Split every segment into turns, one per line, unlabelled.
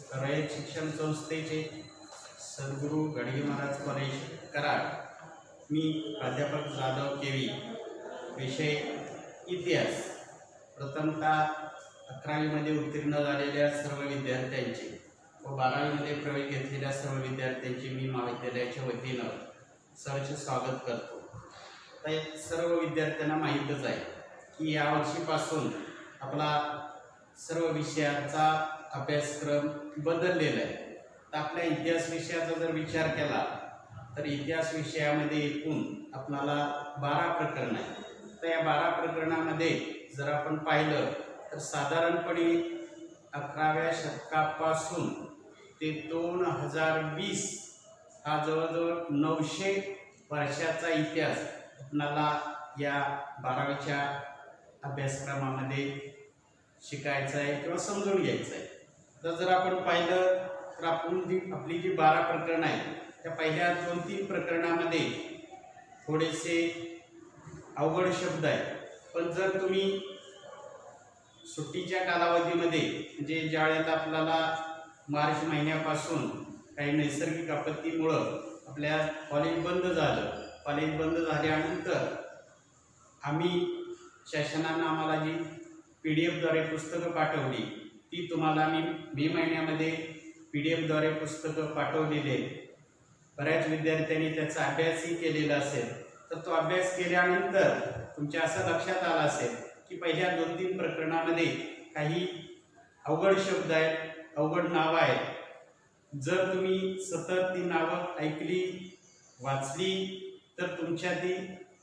रयत शिक्षण संस्थेचे सद्गुरू गडगे महाराज कॉलेज कराड। मी प्राध्यापक जाधव केवी। विषय इतिहास। प्रथमतः 11वीमध्ये उत्तीर्ण झालेल्या सर्व विद्यार्थ्यांचे व 12वीमध्ये प्रवेश घेतलेल्या सर्व विद्यार्थ्यांचे मी महाविद्यालयाच्या वतीनं सहर्ष स्वागत करतो। तर सर्व विद्यार्थ्यांना माहीतच आहे की या वर्षीपासून आपला सर्व विषयाचा अभ्यासक्रम बदललेला आहे। तर आपल्या इतिहास विषयाचा जर विचार केला तर इतिहास विषयामध्ये एकूण आपल्याला 12 प्रकरण आहे। तर या 12 प्रकरणामध्ये जर आपण पाहिलं तर साधारणपणे 11व्या शतकापासून ते 2020 हा जवळजवळ 900 वर्षाचा इतिहास आपल्याला या 12वीच्या अभ्यासक्रमामध्ये शिकायचं आहे किंवा समजून घ्यायचं आहे। तर जर आपण पाहिलं तर आपली जी 12 प्रकरण आहेत त्या पहिल्या 2-3 प्रकरणामध्ये थोडेसे अवघड शब्द आहेत, पण जर तुम्ही सुट्टीच्या कालावधीमध्ये म्हणजे ज्यावेळेला आपल्याला मार्च महिन्यापासून काही नैसर्गिक आपत्तीमुळं आपल्या कॉलेज बंद झालं, कॉलेज बंद झाल्यानंतर आम्ही शासनानं आम्हाला जी PDF-द्वारे पुस्तकं पाठवली ती तुम्हाला मी मे महिन्यामध्ये PDF-द्वारे पुस्तकं पाठवलेले। बऱ्याच विद्यार्थ्यांनी त्याचा अभ्यासही केलेला असेल। तर तो अभ्यास केल्यानंतर तुमच्या असं लक्षात आलं असेल की पहिल्या 2-3 प्रकरणामध्ये काही अवघड शब्द आहेत, अवघड नावं आहेत। जर तुम्ही सतत ती नावं ऐकली वाचली तर तुमच्या ती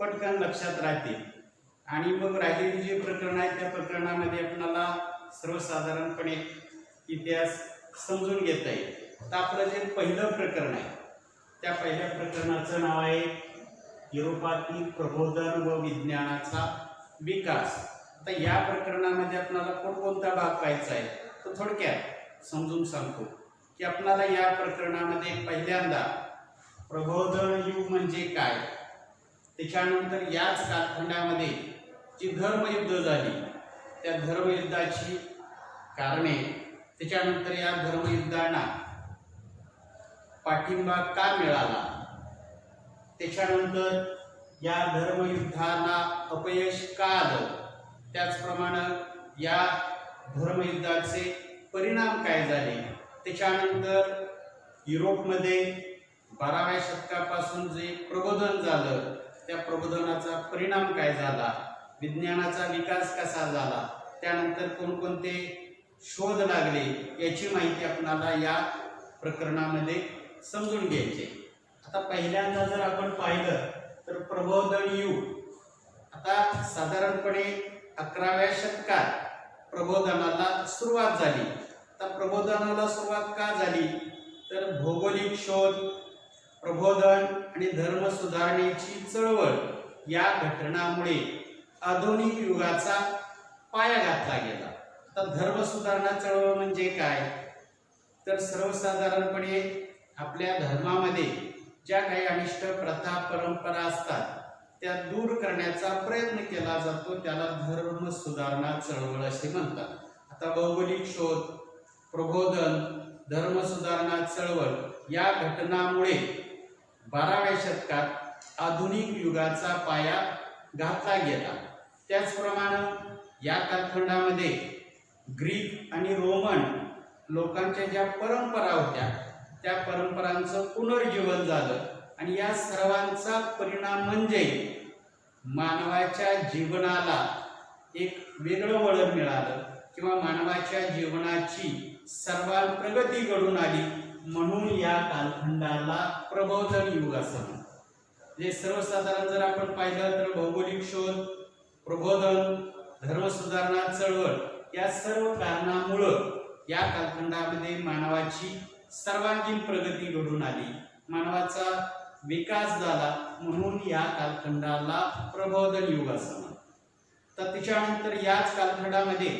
पटकन लक्षात राहतील आणि मग राहिलेली जी प्रकरण आहेत त्या प्रकरणामध्ये आपल्याला सर्वसाधारणपणे इतिहास समजून घेता येईल। तर आपलं जे पहिलं प्रकरण आहे त्या पहिल्या प्रकरणाचं नाव आहे युरोपातील प्रबोधन व विज्ञानाचा विकास। आता या प्रकरणामध्ये आपल्याला कोणकोणता भाग पाहायचा आहे तो थोडक्यात समजून सांगतो की आपल्याला या प्रकरणामध्ये पहिल्यांदा प्रबोधन युग म्हणजे काय, त्याच्यानंतर याच कालखंडामध्ये जी धर्मयुद्ध झाली त्या धर्मयुद्धाची कारणे, त्याच्यानंतर या धर्मयुद्धांना पाठिंबा का मिळाला, त्याच्यानंतर या धर्मयुद्धांना अपयश का आलं, त्याचप्रमाणे या धर्मयुद्धाचे परिणाम काय झाले, त्याच्यानंतर युरोपमध्ये 12व्या शतकापासून जे प्रबोधन झालं त्या प्रबोधनाचा परिणाम काय झाला, विज्ञानाचा विकास कसा झाला, त्यानंतर कोणकोणते शोध लागले याची माहिती आपल्याला या प्रकरणामध्ये समजून घ्यायची। आता पहिल्यांदा जर आपण पाहिलं तर प्रबोधन युग। आता साधारणपणे 11व्या शतकात प्रबोधनाला सुरुवात झाली। आता प्रबोधनाला सुरुवात का झाली तर भौगोलिक शोध, प्रबोधन आणि धर्म सुधारणेची चळवळ या घटनांमुळे आधुनिक युगाचा पाया घातला गेला। आता धर्म सुधारणा चळवळ म्हणजे काय तर सर्वसाधारणपणे आपल्या धर्मामध्ये ज्या काही अनिष्ट प्रथा परंपरा असतात त्या दूर करण्याचा प्रयत्न केला जातो, त्याला धर्म सुधारणा चळवळ असे म्हणतात। आता भौगोलिक शोध, प्रबोधन, धर्म सुधारणा चळवळ या घटनांमुळे 12व्या शतकात आधुनिक युगाचा पाया घातला गेला। त्याचप्रमाणे या कालखंडामध्ये ग्रीक आणि रोमन लोकांच्या ज्या परंपरा होत्या त्या परंपरांचं पुनर्जीवन झालं आणि या सर्वांचा परिणाम म्हणजे मानवाच्या जीवनाला एक वेगळं वळण मिळालं किंवा मानवाच्या जीवनाची सर्वात प्रगती घडून आली, म्हणून या कालखंडाला प्रबोधन युग असं म्हणतात। जे सर्वसाधारण जर आपण पाहिलं तर भौगोलिक शोध, प्रबोधन, धर्म सुधारणा चळवळ या सर्व कारणामुळं या कालखंडामध्ये मानवाची सर्वांगीण प्रगती घडून आली, मानवाचा विकास झाला, म्हणून या कालखंडाला प्रबोधन युग असं म्हणतात। तर त्याच्यानंतर याच कालखंडामध्ये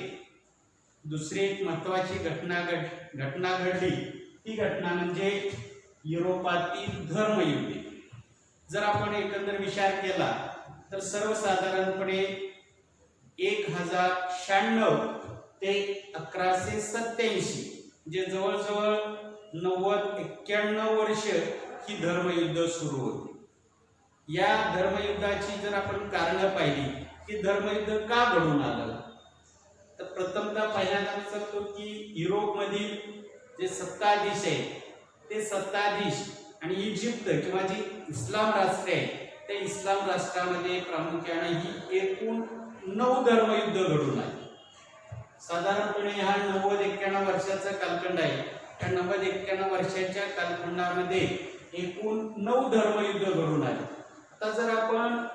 दुसरी एक महत्त्वाची घटना घडली, ती घटना म्हणजे युरोपातील धर्मयुद्ध। जर आपण एकंदर विचार केला तर सर्वसाधारणपणे 1096 ते 1187 जे जवळजवळ 91 वर्ष ही धर्मयुद्ध सुरू होती. या धर्मयुद्धाची जर आपण कारणं पाहिली की धर्मयुद्ध का घडून आलं, तर प्रथमतः पहिल्यांदा मी सांगतो की युरोपमधील जे सत्ताधीश आहेत ते सत्ताधीश आणि इजिप्त किंवा जी इस्लाम राष्ट्र आहे त्या इस्लाम राष्ट्रामध्ये प्रामुख्याने ही एकूण 9 धर्मयुद्ध घडून आली. साधारणपणे हा 90-91 वर्षाचा कालखंड आहे. त्या 90-91 वर्षाच्या कालखंडामध्ये एकूण 9 धर्मयुद्ध घडून आली. आता जर आपण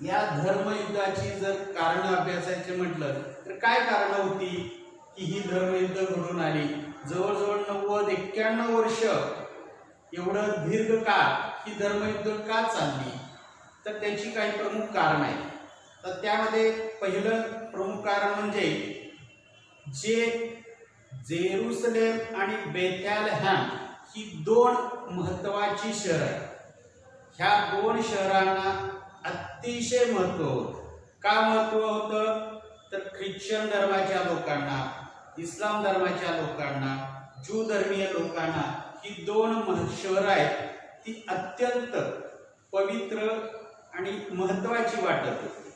या धर्मयुद्धाची जर कारण अभ्यासायचे म्हटलं तर काय कारण होती की ही धर्मयुद्ध घडून आली. जवळजवळ 90-91 वर्ष एवढं दीर्घ काळ ही धर्मयुद्ध का चालली, तर त्याची काही प्रमुख कारण आहेत. तर त्यामध्ये पहिलं प्रमुख कारण म्हणजे जे जेरुसलेम आणि बेथलेहम ही 2 महत्वाची शहरं आहेत. ह्या 2 शहरांना अतिशय महत्त्व होतं. का महत्त्व होतं, तर ख्रिश्चन धर्माच्या लोकांना, इस्लाम धर्माच्या लोकांना, ज्यू धर्मीय लोकांना ही 2 शहरं आहेत ती अत्यंत पवित्र आणि महत्त्वाची वाटत होती.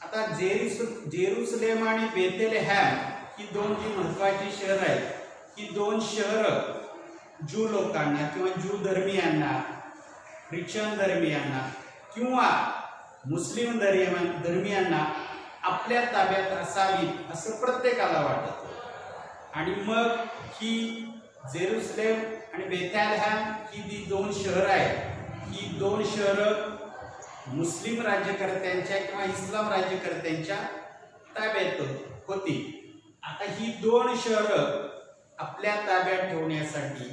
आता जेरुसलेम आणि बेथलेहम ही 2 जी महत्त्वाची शहरं आहेत, ही 2 शहरं ज्यू लोकांना किंवा ज्यू धर्मीयांना, ख्रिश्चन धर्मीयांना किंवा मुस्लिम धर्मीयांना आपल्या ताब्यात असावी असं प्रत्येकाला वाटत होतं. आणि मग ही जेरुसलेम आणि बेथलेहम ही जी 2 शहरं आहेत, ही 2 शहरं मुस्लिम राज्यकर्त्यांच्या किंवा इस्लाम राज्यकर्त्यांच्या ताब्यात होती. आता ही 2 शहरं आपल्या ताब्यात ठेवण्यासाठी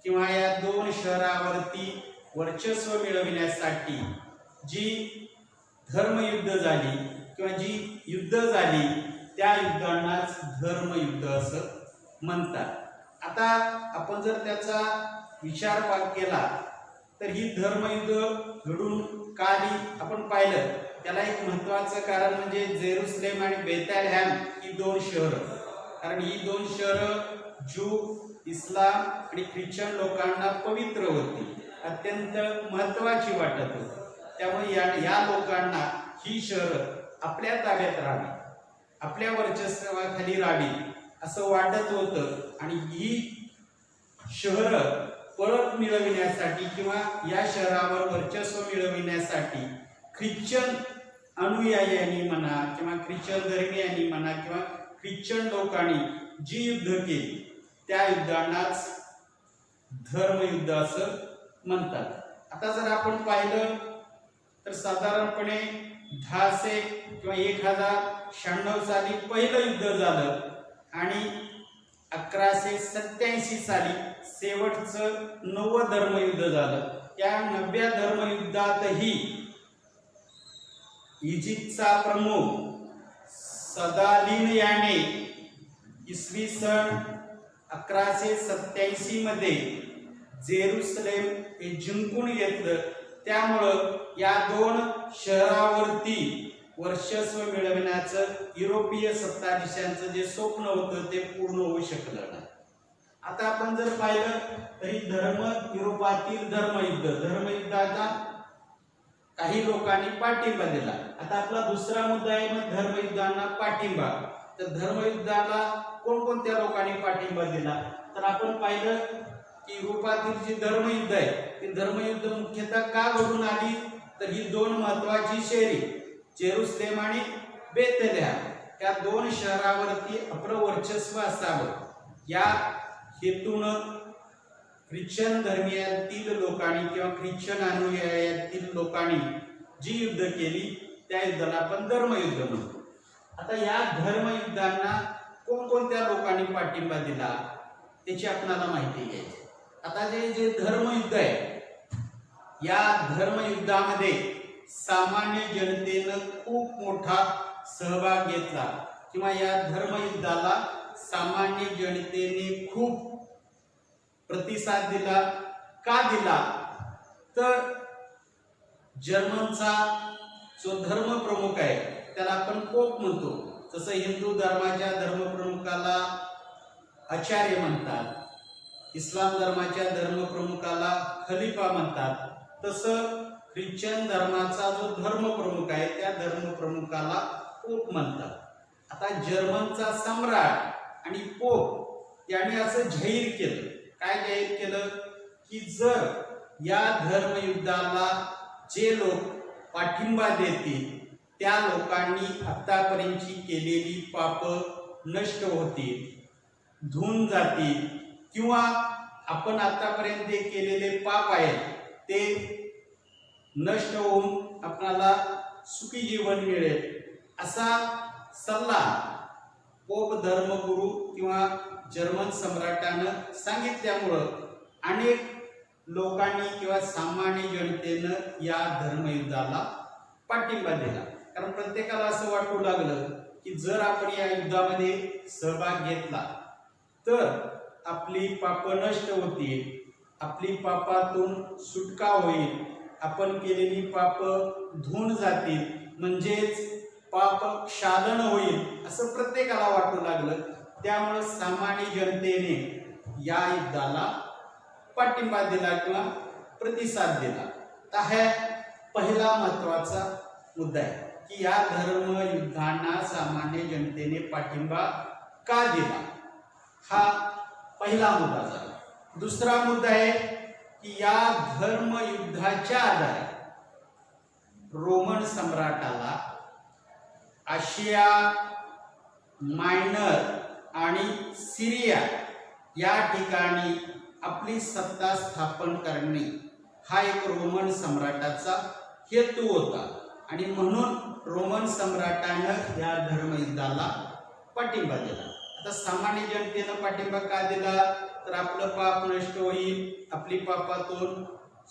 किंवा या 2 शहरावरती वर्चस्व मिळविण्यासाठी जी धर्मयुद्ध झाली किंवा जी युद्ध झाली त्या युद्धांनाच धर्मयुद्ध असं म्हणतात. आता आपण जर त्याचा विचार केला तर ही धर्मयुद्ध घडून का आली आपण पाहिलं, त्याला एक महत्त्वाचं कारण म्हणजे जेरुसलेम आणि बेथलेहम ही 2 शहरं. कारण ही 2 शहरं ज्यू, इस्लाम आणि ख्रिश्चन लोकांना पवित्र होती, अत्यंत महत्त्वाची वाटत होती. त्यामुळे या लोकांना ही शहरं आपल्या ताब्यात राहावी, आपल्या वर्चस्वाखाली राहावी असं वाटत होतं. आणि ही शहरं परत मिळविण्यासाठी किंवा या शहरावर वर्चस्व मिळविण्यासाठी ख्रिश्चन अनुयायांनी म्हणा किंवा ख्रिश्चन धर्मीयांनी म्हणा किंवा ख्रिश्चन लोकांनी जी युद्ध केली त्या युद्धांनाच धर्मयुद्ध असं म्हणतात. आता जर आपण पाहिलं तर साधारणपणे 1000 किंवा 1096 साली पहिलं युद्ध झालं आणि 1187 साली शेवटचं 9वं धर्मयुद्ध झालं. त्या 9व्या धर्मयुद्धातही इजिप्तचा प्रमुख सदालिन याने इसवी सन 1187 मध्ये जेरुसलेम हे जिंकून घेतलं. त्यामुळं या 2 शहरावरती वर्चस्व मिळवण्याचं युरोपीय सत्ताधीशांचं जे स्वप्न होतं ते पूर्ण होऊ शकलं नाही. आता आपण जर पाहिलं तरी युरोपातील धर्मयुद्धाचा काही लोकांनी पाठिंबा दिला. आता आपला दुसरा मुद्दा आहे मग धर्मयुद्धांना पाठिंबा. तर धर्मयुद्धाला कोणकोणत्या लोकांनी पाठिंबा दिला, तर आपण पाहिलं की युरोपातील जी धर्मयुद्ध आहे ती धर्मयुद्ध मुख्यतः का घडून आली, तर ही 2 महत्वाची शहरे जेरुसलेम आणि बेथलेहम या 2 शहरावरती आपलं वर्चस्व असावं या हेतून ख्रिश्चन धर्मीयातील लोकांनी किंवा ख्रिश्चन अनुयायातील लोकांनी जी युद्ध केली त्या युद्धाला आपण धर्मयुद्ध म्हणतो. आता या धर्मयुद्धांना कोणकोणत्या लोकांनी पाठिंबा दिला त्याची आपल्याला माहिती घ्यायची. आता जे धर्मयुद्ध आहे या धर्मयुद्धामध्ये सामान्य जनतेनं खूप मोठा सहभाग घेतला किंवा या धर्मयुद्धाला सामान्य जनतेने खूप प्रतिसाद दिला. का दिला, तर जर्मनचा जो धर्मप्रमुख आहे त्याला आपण पोप म्हणतो. तसं हिंदू धर्माच्या धर्मप्रमुखाला आचार्य म्हणतात, इस्लाम धर्माच्या धर्मप्रमुखाला खलिफा म्हणतात, तसं ख्रिश्चन धर्माचा जो धर्मप्रमुख आहे त्या धर्मप्रमुखाला पोप म्हणतात. आता जर्मनचा सम्राट आणि पोप यांनी असं जाहीर केलं, काय जाहीर केलं की जर या धर्मयुद्धाला जे लोक पाठिंबा देतील त्या लोकांनी आतापर्यंतची केलेली पाप नष्ट होतील, धुवून जातील, किंवा आपण आतापर्यंत केलेले पाप आहेत ते नष्ट होऊन आपल्याला सुखी जीवन मिळेल, असा सल्ला पोप धर्मगुरू किंवा जर्मन सम्राटानं सांगितल्यामुळं अनेक लोकांनी किंवा सामान्य जनतेनं या धर्मयुद्धाला पाठिंबा दिला. कारण प्रत्येकाला असं वाटू लागलं की जर आपण या युद्धामध्ये सहभाग घेतला तर आपली पाप नष्ट होतील, आपली पापातून सुटका होईल, आपण केलेली पाप धुवून जातील, म्हणजेच पाप क्षालन होईल, असं प्रत्येकाला वाटू लागलं. त्यामुळे सामान्य जनतेने या युद्धाला पाठिंबा दिला किंवा प्रतिसाद दिला. तर हा पहिला महत्वाचा मुद्दा आहे की या धर्मयुद्धांना सामान्य जनतेने पाठिंबा का दिला, हा पहिला मुद्दा झाला. दुसरा मुद्दा आहे की या धर्मयुद्धाच्या आधारे रोमन सम्राटाला आशिया मायनर आणि सिरिया या ठिकाणी आपली सत्ता स्थापन करणे हा एक रोमन सम्राटाचा हेतू होता आणि म्हणून रोमन सम्राटानं या धर्मयुद्धाला पाठिंबा दिला. आता सामान्य जनतेनं पाठिंबा का दिला तर आपलं पाप नष्ट होईल, आपली पापातून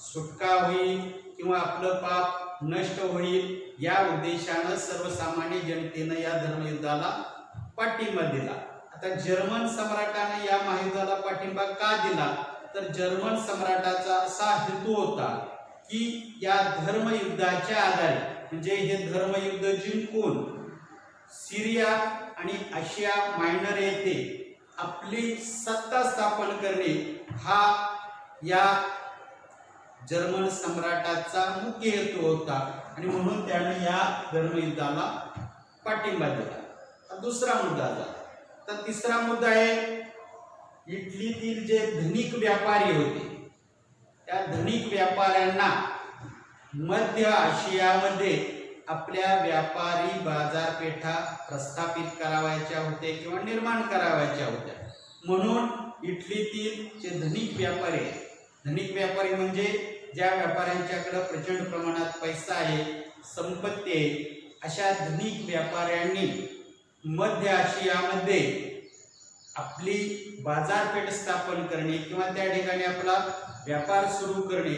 सुटका होईल किंवा आपलं पाप नष्ट होईल, या उद्देशानं सर्वसामान्य जनतेनं या धर्मयुद्धाला पाठिंबा दिला. आता जर्मन सम्राटाने या महायुद्धाला पाठिंबा का दिला तर जर्मन सम्राटाचा असा हेतू होता की या धर्मयुद्धाच्या आधारे, म्हणजे हे धर्मयुद्ध जिंकून सिरिया आणि आशिया मायनर येथे आपली सत्ता स्थापन करणे हा या जर्मन सम्राटाचा मुख्य हेतू होता आणि म्हणून त्याने या धर्मयुद्धाला पाठिंबा दिला. दुसरा मुद्दा झाला. तर तिसरा मुद्दा आहे इटलीतील जे धनिक व्यापारी होते त्या धनिक व्यापाऱ्यांना मध्य आशियामध्ये आपल्या व्यापारी बाजारपेठा प्रस्थापित करावायच्या होत्या किंवा निर्माण करावायच्या होत्या. म्हणून इटलीतील जे धनिक व्यापारी आहेत, धनिक व्यापारी म्हणजे ज्या व्यापाऱ्यांच्याकडे प्रचंड प्रमाणात पैसा आहे, संपत्ती आहे, अशा धनिक व्यापाऱ्यांनी मध्य आशियामध्ये आपली बाजारपेठ स्थापन करणे किंवा त्या ठिकाणी आपला व्यापार सुरू करणे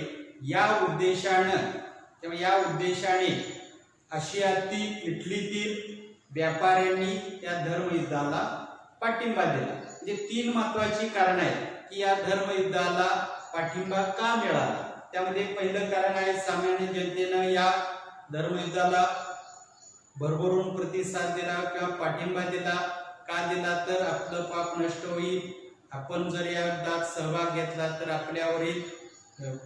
या उद्देशाने आशियातील इटलीतील व्यापाऱ्यांनी या धर्मयुद्धाला पाठिंबा दिला. म्हणजे तीन महत्वाची कारण आहेत की या धर्मयुद्धाला पाठिंबा का मिळाला. त्यामध्ये पहिलं कारण आहे सामान्य जनतेनं या धर्मयुद्धाला भरभरून प्रतिसाद दिला किंवा पाठिंबा दिला. का दिला तर आपलं पाप नष्ट होईल, आपण जर या युद्धात सहभाग घेतला तर आपल्यावरील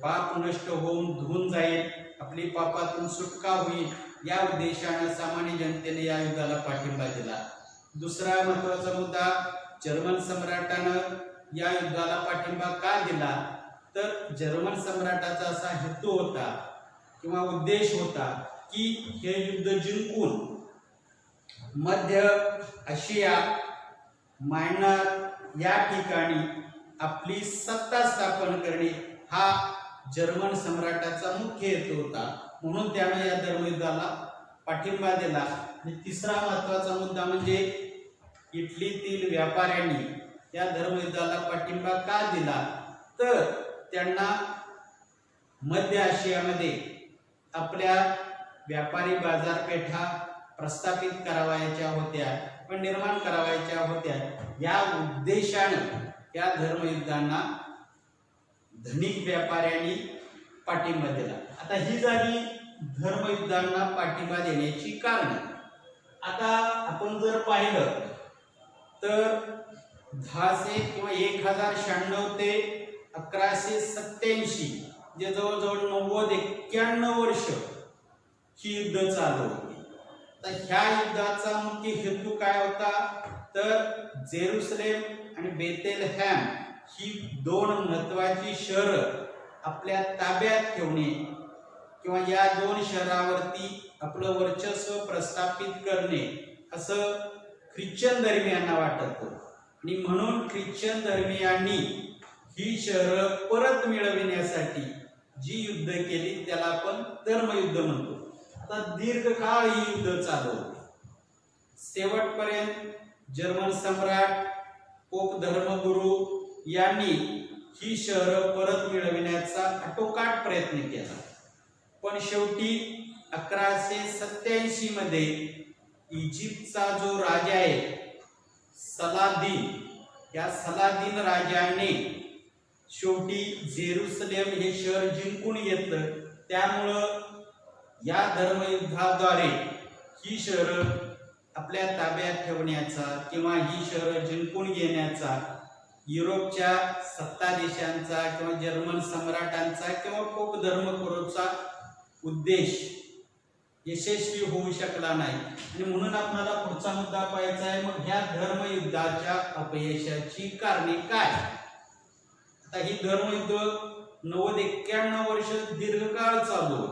पाप नष्ट होऊन धुवून जाईल, आपली पापातून सुटका होईल, या उद्देशाने सामान्य जनतेने या युद्धाला पाठिंबा दिला. दुसरा महत्वाचा मुद्दा, जर्मन सम्राटानं या युद्धाला पाठिंबा का दिला तर जर्मन सम्राटाचा असा हेतू होता किंवा उद्देश होता की हे युद्ध जिंकून मध्य आशिया मायनर या ठिकाणी आपली सत्ता स्थापन करणे हा जर्मन सम्राटाचा मुख्य हेतू होता. म्हणून त्याने या धर्मयुद्धाला पाठिंबा दिला. आणि तिसरा महत्वाचा मुद्दा म्हणजे इटलीतील व्यापाऱ्यांनी या धर्मयुद्धाला पाठिंबा का दिला तर त्यांना मध्य आशियामध्ये आपल्या व्यापारी बाजारपेठा प्रस्थापित करावायच्या होत्या पण निर्माण करावायच्या होत्या. या उद्देशानं या धर्मयुद्धांना धनिक व्यापाऱ्यांनी पाठिंबा दिला. आता ही झाली धर्मयुद्धांना पाठिंबा देण्याची कारण. आता आपण जर पाहिलं तर 1000 किंवा 1096 ते 1187, जे जवळजवळ 91 वर्ष ही युद्ध चालू होती. तर ह्या युद्धाचा मुख्य हेतू काय होता, तर जेरुसलेम आणि बेथलेहम ही दोन महत्वाची शहरं आपल्या ताब्यात ठेवणे किंवा या दोन शहरावरती आपलं वर्चस्व प्रस्थापित करणे असं ख्रिश्चन धर्मियांना वाटत होतं. आणि म्हणून ख्रिश्चन धर्मियांनी ही शहरं परत मिळविण्यासाठी जी युद्ध केली त्याला आपण धर्मयुद्ध म्हणतो. आता दीर्घकाळ ही युद्ध चालू होती. शेवटपर्यंत जर्मन सम्राट पोप धर्मगुरू यांनी ही शहरं परत मिळविण्याचा आटोकाट प्रयत्न केला. पण शेवटी 1187 मध्ये इजिप्तचा जो राजा आहे सलादीन, या सलादीन राजाने शेवटी जेरुसलेम हे शहर जिंकून घेतलं. त्यामुळं या धर्मयुद्धाद्वारे ही शहरं आपल्या ताब्यात ठेवण्याचा किंवा ही शहरं जिंकून घेण्याचा युरोपच्या सत्ता देशांचा किंवा जर्मन सम्राटांचा किंवा पोप धर्मगुरूचा उद्देश यशस्वी होऊ शकला नाही. आणि म्हणून आपल्याला पुढचा मुद्दा पाहायचा आहे, मग ह्या धर्मयुद्धाच्या अपयशाची कारणे काय. आता ही धर्मयुद्ध 91 वर्ष दीर्घकाळ चालू.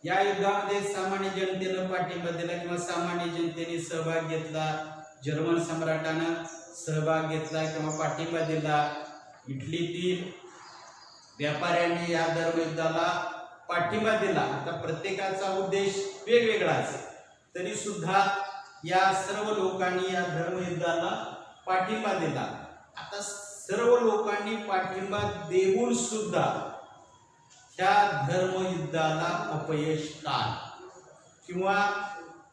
या युद्धामध्ये सामान्य जनतेनं पाठिंबा दिला किंवा सामान्य जनतेने सहभाग घेतला, जर्मन सम्राटानं सहभाग घेतला किंवा पाठिंबा दिला, इटलीतील व्यापाऱ्यांनी या धर्मयुद्धाला पाठिंबा दिला. आता प्रत्येकाचा उद्देश वेगवेगळा असेल तरी सुद्धा या सर्व लोकांनी या धर्मयुद्धाला पाठिंबा दिला. आता सर्व लोकांनी पाठिंबा देऊन सुद्धा ह्या धर्मयुद्धाला अपयश का, किंवा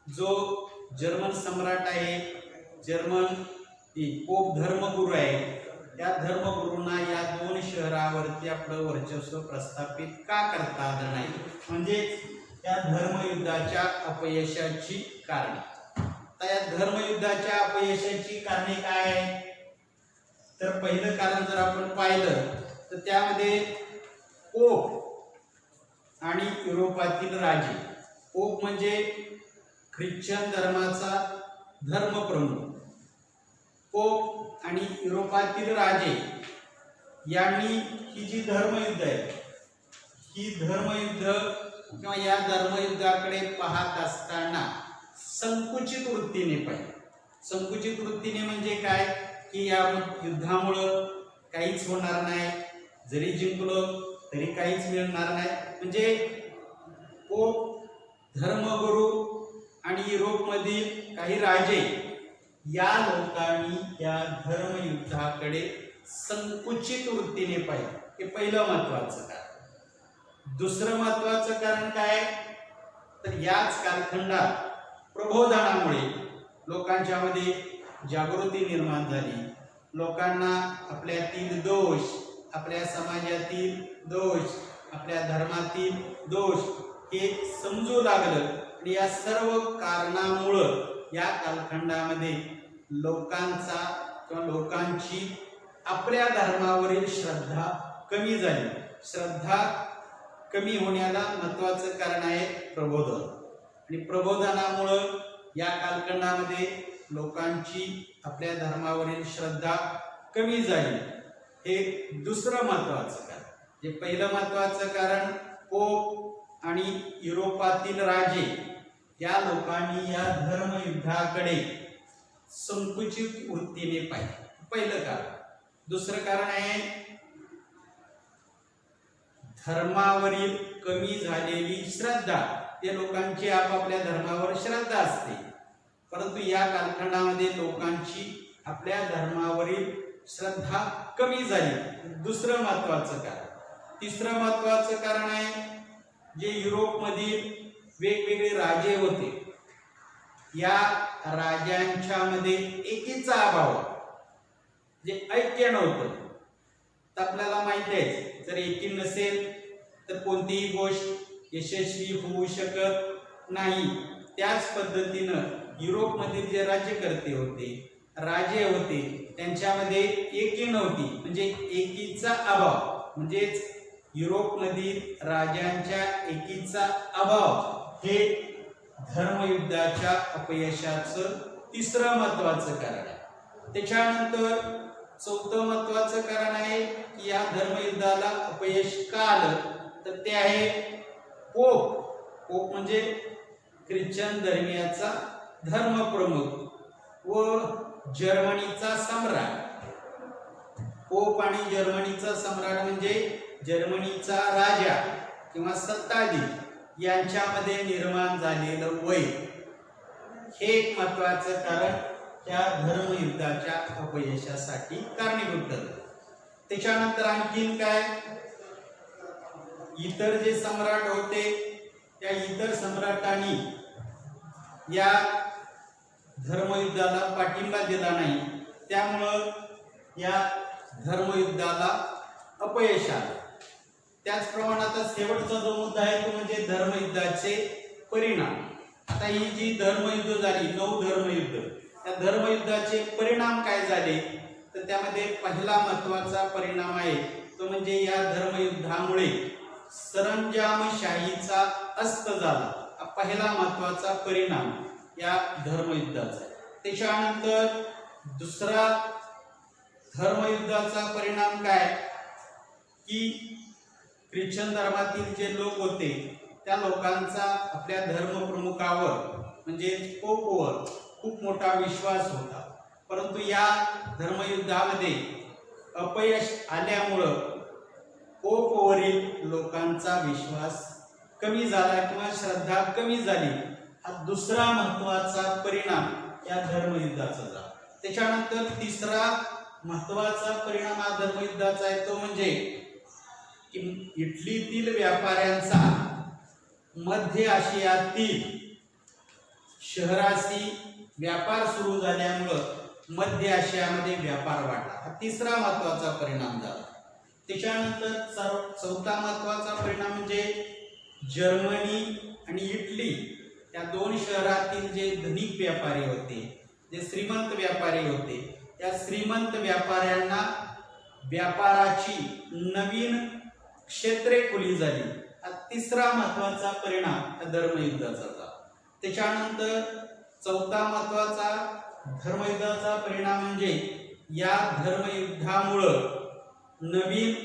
जो जर्मन सम्राट आहे, जर्मन पोप धर्मगुरू आहे, त्या धर्मगुरूंना या दोन शहरावरती आपलं वर्चस्व प्रस्थापित का करता आलं नाही, म्हणजे या धर्मयुद्धाच्या अपयशाची कारणे. तर या धर्मयुद्धाच्या अपयशाची कारणे काय आहे, तर पहिलं कारण जर आपण पाहिलं तर त्यामध्ये पोप आणि युरोपातील राजे. पोप म्हणजे ख्रिश्चन धर्माचा धर्मप्रमुख. पोप आणि युरोपातील राजे यांनी ही जी धर्मयुद्ध आहे, ही धर्मयुद्ध किंवा या धर्मयुद्धाकडे पाहत असताना संकुचित वृत्तीने पाहिजे. संकुचित वृत्तीने म्हणजे काय, की या युद्धामुळं काहीच होणार नाही, जरी जिंकलो तरी काहीच मिळणार नाही. म्हणजे पोप धर्मगुरू आणि युरोपमधील काही राजे या लोकांनी या धर्मयुद्धाकडे संकुचित वृत्तीने पाहिजे. हे पहिलं महत्वाचं कारण. दुसरं महत्वाचं कारण काय, तर याच कालखंडात प्रबोधनामुळे लोकांच्या मध्ये जागृती निर्माण झाली. लोकांना आपल्यातील दोष, आपल्या समाजातील दोष, आपल्या धर्मातील दोष हे समजू लागलं. आणि या सर्व कारणामुळं या कालखंडामध्ये लोकांचा किंवा लोकांची आपल्या धर्मावरील श्रद्धा कमी झाली. श्रद्धा कमी होण्याला महत्वाचं कारण आहे प्रबोधन. आणि प्रबोधनामुळं या कालखंडामध्ये लोकांची आपल्या धर्मावरील श्रद्धा कमी झाली. हे दुसरं महत्वाचं कारण. जे पहिलं महत्वाचं कारण पोप आणि युरोपातील राजे या लोकांनी या धर्मयुद्धाकडे संकुचित वृत्तीने पाहिले, पहिलं कारण. दुसरं कारण आहे धर्मावरील कमी झालेली श्रद्धा. त्या लोकांची आपापल्या धर्मावर श्रद्धा असते, परंतु या कालखंडामध्ये लोकांची आपल्या धर्मावरील श्रद्धा कमी झाली. दुसरं महत्वाचं कारण. तिसरं महत्वाचं कारण आहे जे युरोपमधील वेगवेगळे राजे होते, या राजांच्या मध्ये एकीचा अभाव, जे ऐक्य नव्हतं. तर आपल्याला माहिती आहे, जर एकी नसेल तर कोणतीही गोष्ट यशस्वी होऊ शकत नाही. त्याच पद्धतीनं युरोपमधील जे राज्यकर्ते होते, राजे होते, त्यांच्यामध्ये एकी नव्हती, म्हणजे एकीचा अभाव, म्हणजेच युरोपमधील राजांच्या एकीचा अभाव हे धर्मयुद्धाच्या अपयशाचं तिसरं महत्वाचं कारण आहे। त्याच्यानंतर चौथं महत्वाचं कारण आहे की या धर्मयुद्धाला अपयश का आलं, तर ते आहे पोप। पोप म्हणजे ख्रिश्चन धर्मियाचा धर्मप्रमुख व जर्मनीचा सम्राट। पोप आणि जर्मनीचा सम्राट म्हणजे जर्मनीचा राजा किंवा सत्ताधीश यांच्यामध्ये निर्माण झालेलं वैर हे एक महत्वाचं कारण त्या धर्मयुद्धाच्या अपयशासाठी कारणीभूत ठरलं। त्याच्यानंतर आणखीन काय, इतर जे सम्राट होते त्या इतर सम्राटांनी या धर्मयुद्धाला पाठिंबा दिला नाही, त्यामुळं या धर्मयुद्धाला अपयश आलं। त्याचप्रमाणे आता शेवटचा जो मुद्दा आहे तो म्हणजे धर्मयुद्धाचे परिणाम। आता ही जी धर्मयुद्ध झाली, 9 धर्मयुद्ध, त्या धर्मयुद्धाचे परिणाम काय झाले, तर त्यामध्ये पहिला महत्वाचा परिणाम आहे तो म्हणजे या धर्मयुद्धामुळे सरंजामशाहीचा अस्त झाला। हा पहिला महत्वाचा परिणाम या धर्मयुद्धाचा। त्याच्यानंतर दुसरा धर्मयुद्धाचा परिणाम काय की ख्रिश्चन धर्मातील जे लोक होते त्या लोकांचा आपल्या धर्मप्रमुखावर म्हणजे पोपवर खूप मोठा विश्वास होता, परंतु या धर्मयुद्धामध्ये अपयश आल्यामुळं पोपवरील लोकांचा विश्वास कमी झाला किंवा श्रद्धा कमी झाली। हा दुसरा महत्वाचा परिणाम या धर्मयुद्धाचा झाला। त्याच्यानंतर तिसरा महत्वाचा परिणाम हा धर्मयुद्धाचा आहे तो म्हणजे इटलीतील व्यापाऱ्यांचा मध्य आशियातील शहराशी व्यापार सुरू झाल्यामुळं मध्य आशियामध्ये व्यापार वाढला। हा तिसरा महत्वाचा परिणाम झाला। त्याच्यानंतर चौथा महत्वाचा परिणाम म्हणजे जर्मनी आणि इटली या 2 शहरातील जे धनिक व्यापारी होते, जे श्रीमंत व्यापारी होते, त्या श्रीमंत व्यापाऱ्यांना व्यापाराची नवीन क्षेत्रे खुली झाली। हा तिसरा महत्वाचा परिणाम या धर्मयुद्धाचा झाला। त्याच्यानंतर चौथा महत्वाचा धर्मयुद्धाचा परिणाम म्हणजे या धर्मयुद्धामुळं नवीन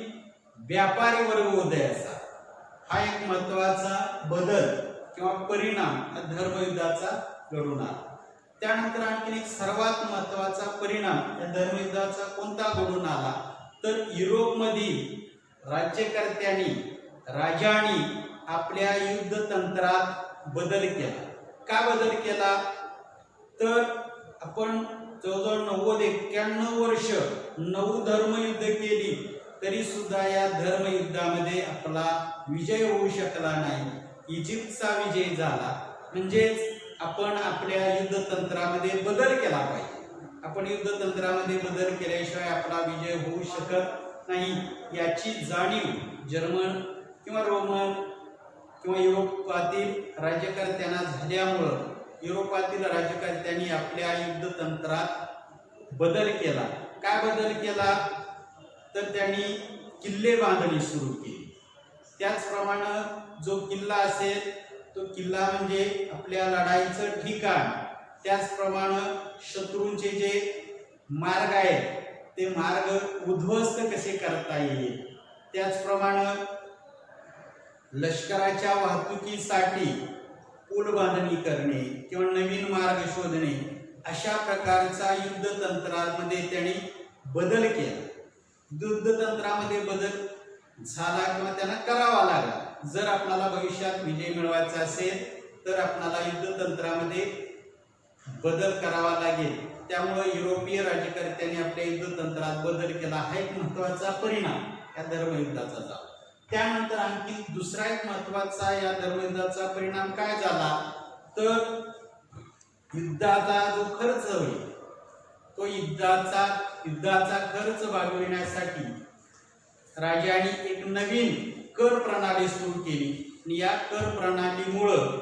व्यापारी वर्ग उदयाचा। हा एक महत्वाचा बदल किंवा परिणाम या धर्मयुद्धाचा घडून आला। त्यानंतर आणखी एक सर्वात महत्वाचा परिणाम या धर्मयुद्धाचा कोणता घडून आला, तर युरोपमधील राज्यकर्त्यांनी राजांनी आपल्या युद्ध तंत्रात बदल केला। का बदल केला, तर आपण जवळजवळ 91 वर्ष 9 धर्मयुद्ध केली तरी सुद्धा या धर्मयुद्धामध्ये आपला विजय होऊ शकला नाही। इजिप्तचा विजय झाला, म्हणजेच आपण आपल्या युद्ध तंत्रामध्ये बदल केला पाहिजे। आपण युद्ध तंत्रामध्ये बदल केल्याशिवाय आपला विजय होऊ शकत नाही याची जाणीव जर्मन किंवा रोमन किंवा युरोपातील राज्यकर्त्यांना झाल्यामुळं युरोपातील राज्यकर्त्यांनी आपल्या युद्ध तंत्रात बदल केला। काय बदल केला, तर त्यांनी किल्ले बांधणी सुरू केली। त्याचप्रमाणे जो किल्ला असेल तो किल्ला म्हणजे आपल्या लढाईचं ठिकाण, त्याचप्रमाणे शत्रूंचे जे मार्ग आहेत ते मार्ग उद्ध्वस्त कसे करता येईल, त्याचप्रमाणे लष्कराच्या वाहतुकीसाठी पूल बांधणी करणे किंवा नवीन मार्ग शोधणे, अशा प्रकारचा युद्ध तंत्रामध्ये त्यांनी बदल केला। युद्ध तंत्रामध्ये बदल झाला किंवा त्यांना करावा लागला। जर आपल्याला भविष्यात विजय मिळवायचा असेल तर आपल्याला युद्ध तंत्रामध्ये बदल करावा लागेल। त्यामुळे युरोपीय राज्यकर्त्यांनी आपल्या युद्ध तंत्रात बदल केला। हा एक महत्वाचा परिणाम या धर्मयुद्धाचा झाला। त्यानंतर आणखी दुसरा एक महत्वाचा या धर्मयुद्धाचा परिणाम काय झाला, तर युद्धाचा जो खर्च होईल तो युद्धाचा खर्च भागविण्यासाठी राजांनी एक नवीन कर प्रणाली सुरू केली आणि या कर प्रणालीमुळं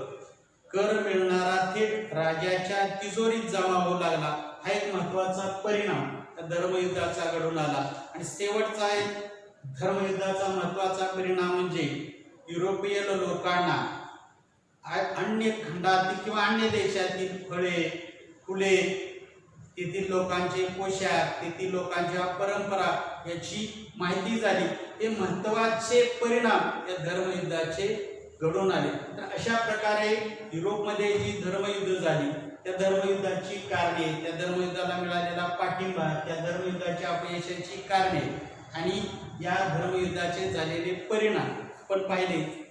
कर मिळणारा थेट राजाच्या तिजोरीत जमा होऊ लागला। हा एक महत्वाचा परिणाम त्या धर्मयुद्धाचा घडून आला. आणि शेवटचा एक धर्मयुद्धाचा महत्त्वाचा परिणाम म्हणजे युरोपीय लोकांना अन्य खंडातील किंवा अन्य देशातील फळे फुले, तेथील लोकांचे पोशाख, तेथील लोकांच्या परंपरा याची माहिती झाली. हे महत्त्वाचे परिणाम या धर्मयुद्धाचे घडून आले. तर अशा प्रकारे युरोपमध्ये जी धर्मयुद्ध झाली त्या धर्मयुद्धाची कारणे, त्या धर्मयुद्धाला मिळालेला पाठिंबा, त्या धर्मयुद्धाच्या अपयशाची कारणे आणि या धर्मयुद्धाचे झालेले परिणाम पण पाहिले.